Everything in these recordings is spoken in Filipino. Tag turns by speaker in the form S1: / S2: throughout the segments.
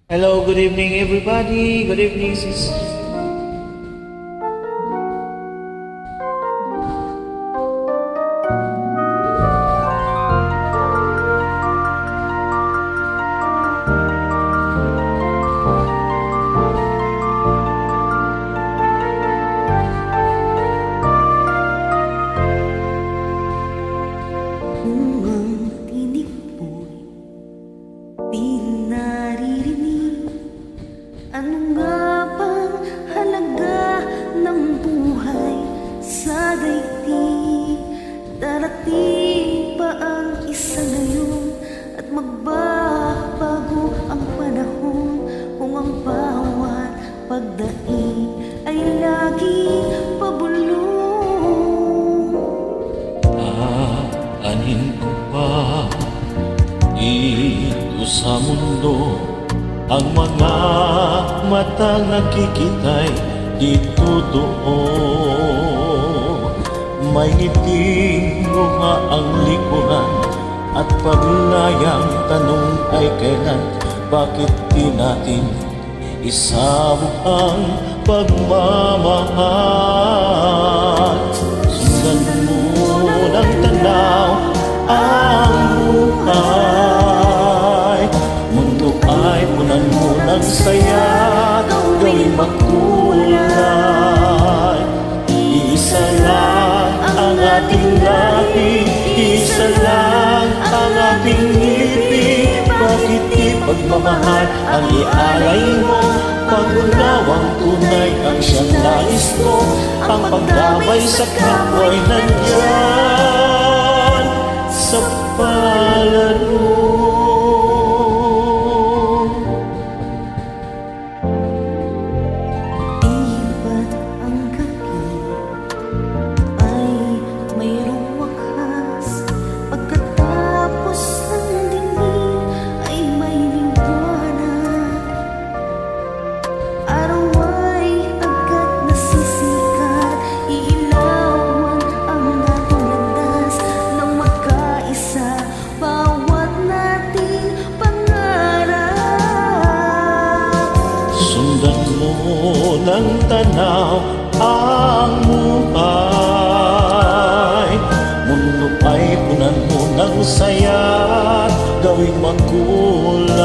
S1: Hello, good evening everybody. Good evening sis.
S2: Kung ang tinig mo'y di naririnig, ano nga bang halaga ng buhay sa daigdig? Darating pa ang isa ngayon at magbabago ang panahon kung ang bawat pagdaing ay laging pabulong.
S3: Aanin ko pa dito sa mundo ang mga matang nakikita'y dito doon. May ngiting luha ang likuran at paglayang tanong ay kailan, bakit di natin isabog ang pagmamahal? Sundan mo ng tanaw ang buhay, mundo ay punan mo ng saya, gawing makulay. Isa lang ang ating lahi, isa lang ang ating ngipin. Bakit di pagmamahal ang ialay mo? Pag-unawang tunay ang siyang nais mo. Ang pagdamay sa kapwa'y nandyan sa palad mo.
S2: Di ba't ang gabi ay mayroong wakas? Pagkatapos ng dilim ay may liwanag. Araw ay agad nasisikat, iilawan ang ating landas ng magkaisa, bawat nating pangarap.
S3: Sundan mo ng tanaw ang buhay, mundo ay punan mo ng saya, gawing makulay.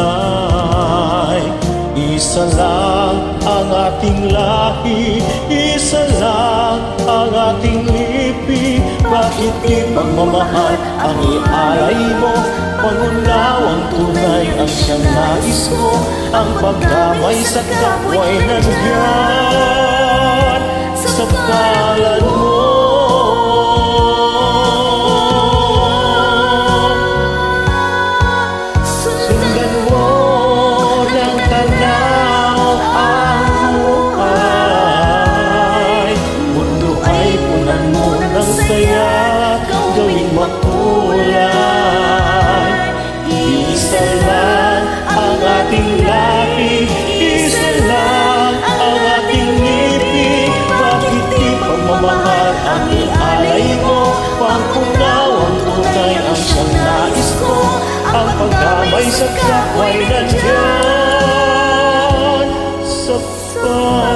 S3: Isa lang ang ating lahi, isa lang ang ating lipi. Bakit di pagmamahal ang ialay mo? Pangunaw ang tunay ang siyang nais mo. Ang pagdamay sa kapwa'y nandyan sa palad mo. Sundan mo ng tanaw ang buhay, mundo ay punan mo ng saya, gawing makulay. Isa lang ang ating lahi, isa lang ang ating ngipin. Bakit di pagmamahal ang ialay mo? Pangkunaw ang tunay ang siyang nais ko. Ang pagdamay sa kapwa'y nandyan sa palad.